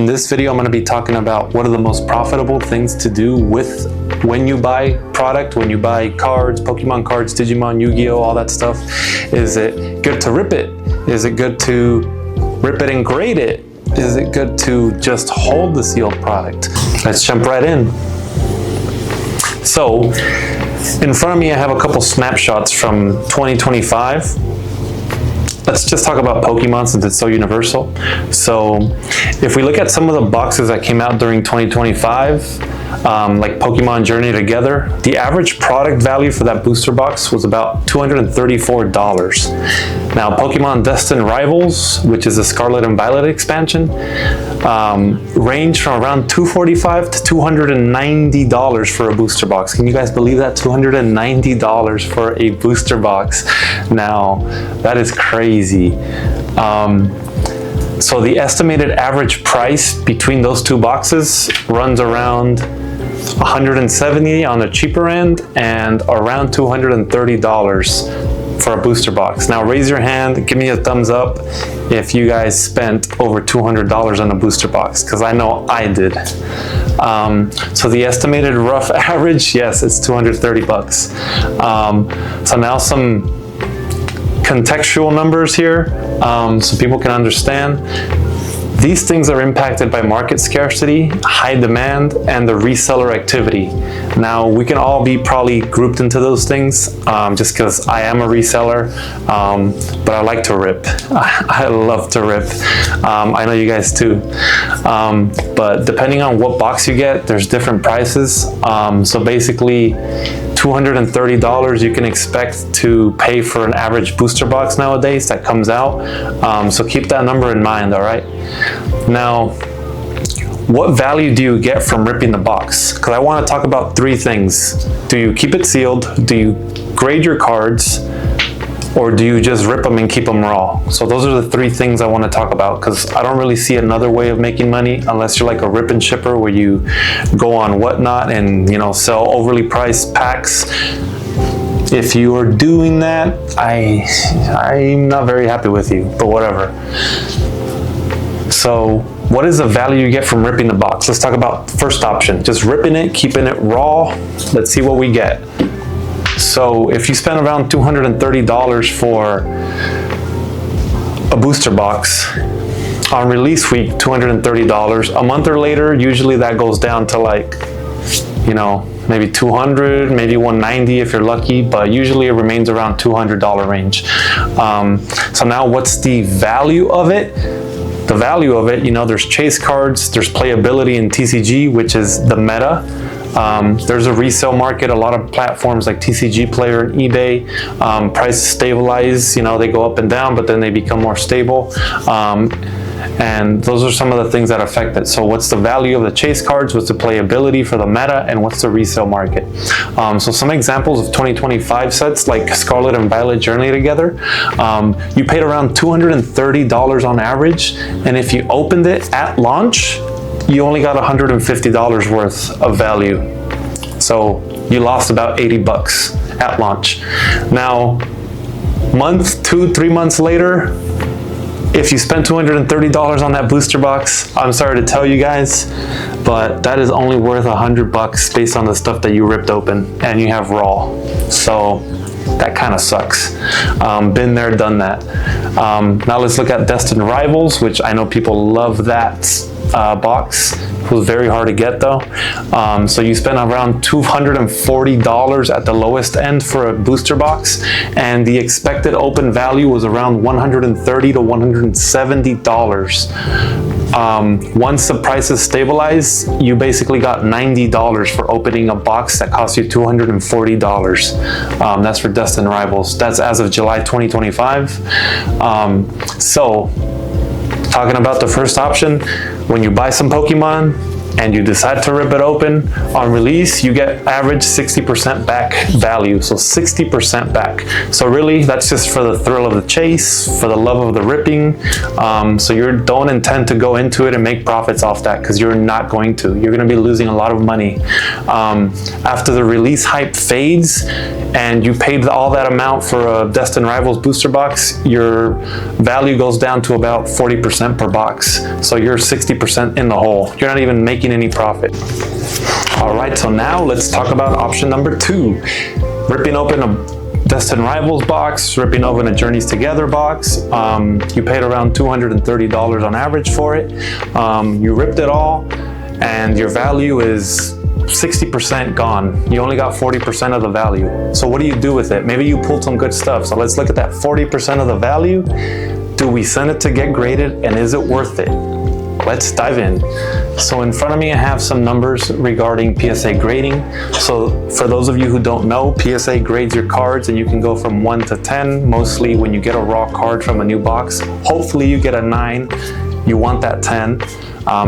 In this video, I'm going to be talking about what are the most profitable things to do with when you buy product, when you buy cards, Pokemon cards, Digimon, Yu-Gi-Oh, all that stuff. Is it good to rip it? Is it good to rip it and grade it? Is it good to just hold the sealed product? Let's jump right in. So, in front of me, I have a couple snapshots from 2025. Let's just talk about Pokemon since it's so universal. So if we look at some of the boxes that came out during 2025, like Pokemon Journey Together, the average product value for that booster box was about $234. Now Pokemon Destined Rivals, which is a Scarlet and Violet expansion, range from around $245 to $290 for a booster box. Can you guys believe that? $290 for a booster box. Now that is crazy. So the estimated average price between those two boxes runs around $170 on the cheaper end and around $230 for a booster box. Now raise your hand, give me a thumbs up if you guys spent over $200 on a booster box, because I know I did. So the estimated rough average, yes, it's 230 bucks. So now some contextual numbers here, so people can understand. These things are impacted by market scarcity, high demand, and the reseller activity. Now, we can all be probably grouped into those things, just because I am a reseller, but I like to rip. I love to rip. I know you guys too. But depending on what box you get, there's different prices. So basically, $230 you can expect to pay for an average booster box nowadays that comes out. So keep that number in mind, all right? Now, what value do you get from ripping the box? Because I want to talk about three things. Do you keep it sealed? Do you grade your cards? Or do you just rip them and keep them raw? So those are the three things I want to talk about, because I don't really see another way of making money unless you're like a rip and shipper where you go on Whatnot and, you know, sell overly priced packs. If you are doing that, I'm not very happy with you, but whatever. So what is the value you get from ripping the box? Let's talk about the first option, just ripping it, keeping it raw. Let's see what we get. So if you spend around $230 for a booster box, on release week, $230. A month or later, usually that goes down to like, you know, maybe $200, maybe $190 if you're lucky, but usually it remains around $200 range. So now what's the value of it? The value of it, you know, there's chase cards, there's playability in TCG, which is the meta. There's a resale market. A lot of platforms like TCG Player and eBay, prices stabilize, you know, they go up and down, but then they become more stable. And those are some of the things that affect it. So what's the value of the chase cards? What's the playability for the meta? And what's the resale market? So some examples of 2025 sets like Scarlet and Violet Journey Together. You paid around $230 on average. And if you opened it at launch, you only got $150 worth of value. So you lost about 80 bucks at launch. Now, month, 2-3 months later, if you spent $230 on that booster box, I'm sorry to tell you guys, but that is only worth 100 bucks based on the stuff that you ripped open and you have raw. So that kind of sucks. Been there, done that. Now let's look at Destined Rivals, which I know people love that box. It was very hard to get though. So you spend around $240 at the lowest end for a booster box, and the expected open value was around $130 to $170. Once the prices stabilize, you basically got $90 for opening a box that cost you $240. That's for Destined Rivals. That's as of July 2025. So talking about the first option, when you buy some Pokemon, and you decide to rip it open, on release, you get average 60% back value. So 60% back. So really, that's just for the thrill of the chase, for the love of the ripping. So you don't intend to go into it and make profits off that, because you're not going to. You're going to be losing a lot of money. After the release hype fades and you paid all that amount for a Destined Rivals booster box, your value goes down to about 40% per box. So you're 60% in the hole. You're not even making any profit. All right, so now let's talk about option number 2. Ripping open a Destined Rivals box, ripping open a Journeys Together box. You paid around $230 on average for it. You ripped it all and your value is 60% gone. You only got 40% of the value. So what do you do with it? Maybe you pulled some good stuff. So let's look at that 40% of the value. Do we send it to get graded, and is it worth it? Let's dive in. So in front of me, I have some numbers regarding PSA grading. So for those of you who don't know, PSA grades your cards and you can go from 1 to 10. Mostly when you get a raw card from a new box, hopefully you get a 9. You want that 10.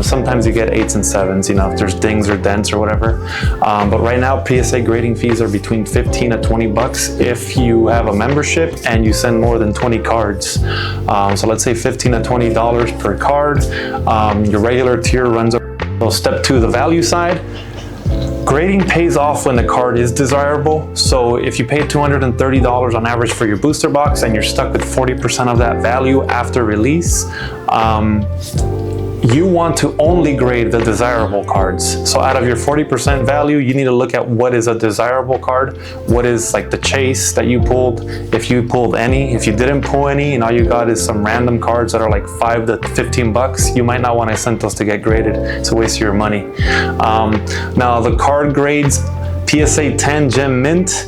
Sometimes you get 8s and 7s, you know, if there's dings or dents or whatever. But right now, PSA grading fees are between 15 to 20 bucks if you have a membership and you send more than 20 cards. So let's say $15 to $20 per card. Your regular tier runs over. So step 2, the value side. Grading pays off when the card is desirable. So if you pay $230 on average for your booster box and you're stuck with 40% of that value after release, you want to only grade the desirable cards. So out of your 40% value, you need to look at what is a desirable card, what is like the chase that you pulled, if you pulled any. If you didn't pull any and all you got is some random cards that are like 5 to 15 bucks, you might not want to send those to get graded. It's a waste of your money. Now the card grades, PSA 10 Gem Mint,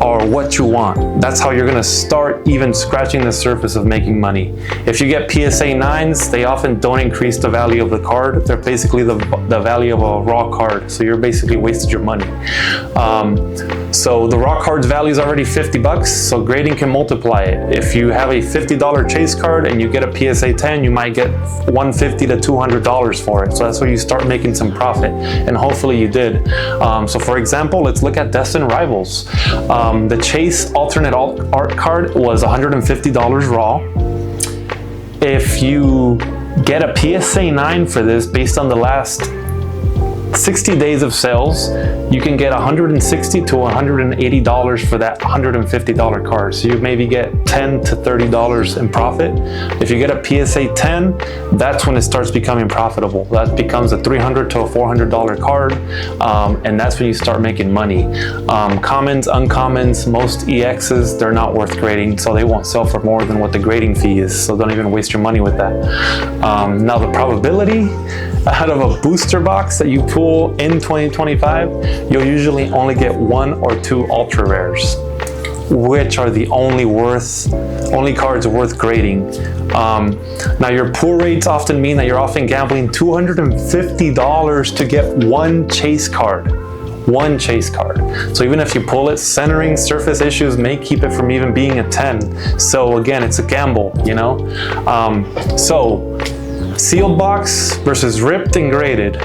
are what you want. That's how you're gonna start even scratching the surface of making money. If you get PSA 9s, they often don't increase the value of the card. They're basically the value of a raw card. So you're basically wasted your money. So the raw card's value is already 50 bucks, so grading can multiply it. If you have a $50 chase card and you get a PSA 10, you might get $150 to $200 for it. So that's where you start making some profit, and hopefully you did. So for example, let's look at Destined Rivals. The Chase alternate art card was $150 raw. If you get a PSA 9 for this based on the last 60 days of sales, you can get $160 to $180 for that $150 card. So you maybe get $10 to $30 in profit. If you get a PSA 10, that's when it starts becoming profitable. That becomes a $300 to a $400 card, and that's when you start making money. Commons, uncommons, most EXs, they're not worth grading, so they won't sell for more than what the grading fee is, so don't even waste your money with that. Now the probability out of a booster box that you pull in 2025, you'll usually only get 1 or 2 ultra rares, which are the only cards worth grading. Now your pull rates often mean that you're often gambling $250 to get one chase card. So even if you pull it, centering, surface issues may keep it from even being a 10. So again, it's a gamble, you know? So sealed box versus ripped and graded.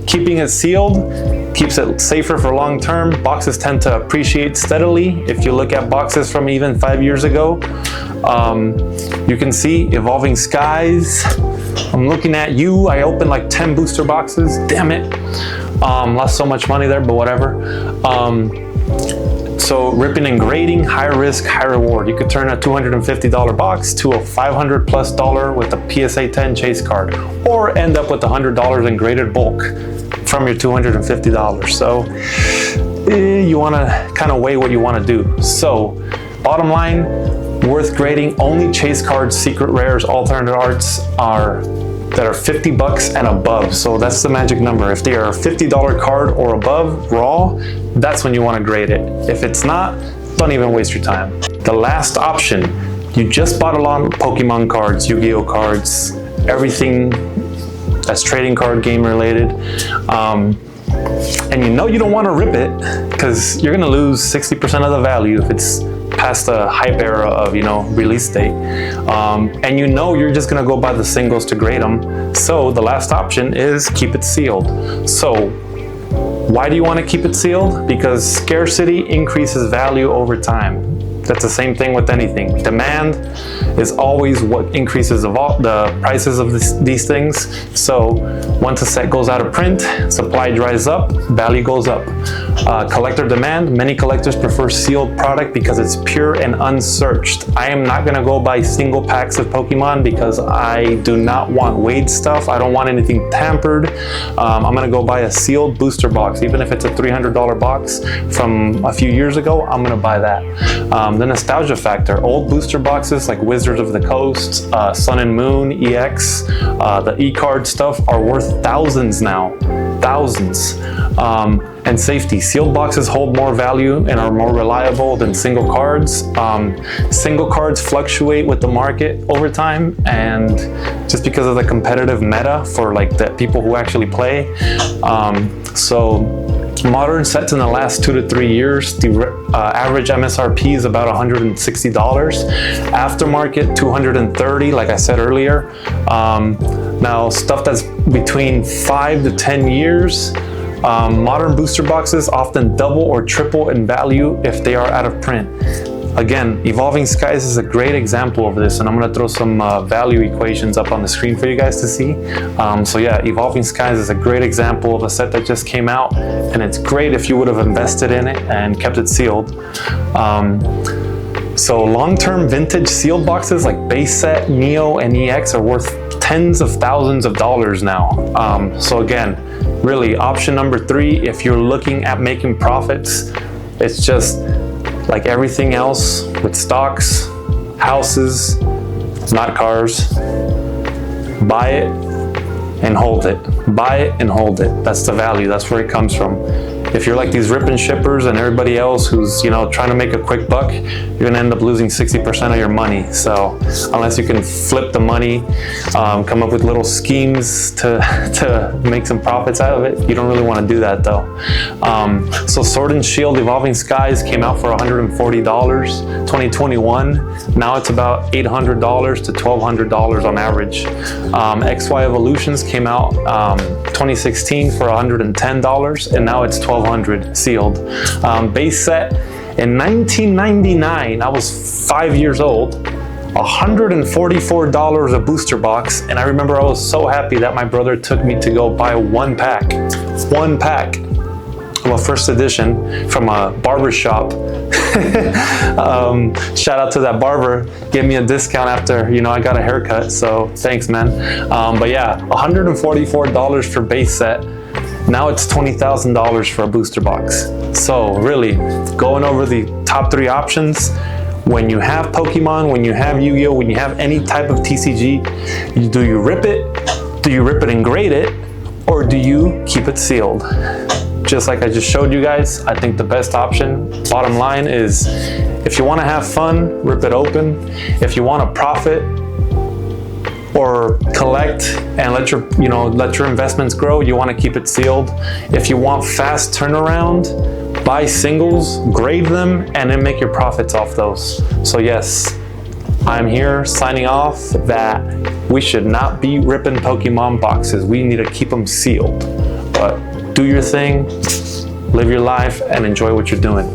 Keeping it sealed keeps it safer for long term. Boxes tend to appreciate steadily. If you look at boxes from even 5 years ago, you can see Evolving Skies. I'm looking at you. I opened like 10 booster boxes. Damn it. Lost so much money there, but whatever. So ripping and grading, high risk, high reward. You could turn a $250 box to a $500+ with a PSA 10 chase card, or end up with $100 in graded bulk from your $250. So you want to kind of weigh what you want to do. So bottom line, worth grading, only chase cards, secret rares, alternate arts that are 50 bucks and above. So that's the magic number. If they are a $50 card or above raw, that's when you want to grade it. If it's not, don't even waste your time. The last option, you just bought a lot of Pokemon cards, Yu-Gi-Oh cards, everything that's trading card game related. And you know you don't want to rip it because you're going to lose 60% of the value if it's past the hype era of, you know, release date. And you know you're just gonna go buy the singles to grade them. So the last option is keep it sealed. So why do you want to keep it sealed? Because scarcity increases value over time. That's the same thing with anything. Demand is always what increases the prices of these things. So once a set goes out of print, supply dries up, value goes up. Collector demand, many collectors prefer sealed product because it's pure and unsearched. I am not gonna go buy single packs of Pokemon because I do not want weighed stuff. I don't want anything tampered. I'm gonna go buy a sealed booster box. Even if it's a $300 box from a few years ago, I'm gonna buy that. The nostalgia factor. Old booster boxes like Wizards of the Coast, Sun and Moon, EX, the E-card stuff are worth thousands now. Thousands. And safety. Sealed boxes hold more value and are more reliable than single cards. Single cards fluctuate with the market over time, and just because of the competitive meta for like the people who actually play. So modern sets in the last 2 to 3 years, the average MSRP is about $160. Aftermarket, $230, like I said earlier. Now, stuff that's between 5 to 10 years, modern booster boxes often double or triple in value if they are out of print. Again, Evolving Skies is a great example of this, and I'm gonna throw some value equations up on the screen for you guys to see. So yeah, Evolving Skies is a great example of a set that just came out, and it's great if you would have invested in it and kept it sealed. So long-term vintage sealed boxes like Base Set, Neo, and EX are worth tens of thousands of dollars now. So again, really option number 3, if you're looking at making profits, it's just like everything else with stocks, houses, not cars. Buy it and hold it. Buy it and hold it. That's the value. That's where it comes from. If you're like these ripping shippers and everybody else who's, you know, trying to make a quick buck, you're gonna end up losing 60% of your money. So unless you can flip the money, come up with little schemes to make some profits out of it, you don't really want to do that though. So Sword and Shield Evolving Skies came out for $140, 2021. Now it's about $800 to $1,200 on average. XY Evolutions came out 2016 for $110, and now it's $1,200 sealed. Base Set in 1999, I was 5 years old, $144 a booster box, and I remember I was so happy that my brother took me to go buy one pack of a first edition from a barber shop. Shout out to that barber, gave me a discount after, you know, I got a haircut, so thanks, man. But yeah, $144 for Base Set. Now it's $20,000 for a booster box. So really, going over the top 3 options, when you have Pokemon, when you have Yu-Gi-Oh, when you have any type of TCG, do you rip it? Do you rip it and grade it? Or do you keep it sealed? Just like I just showed you guys, I think the best option, bottom line, is if you want to have fun, rip it open. If you want to profit or collect and let your investments grow, you want to keep it sealed. If you want fast turnaround, buy singles, grade them, and then make your profits off those. So yes, I'm here signing off that we should not be ripping Pokemon boxes. We need to keep them sealed. But do your thing, live your life, and enjoy what you're doing.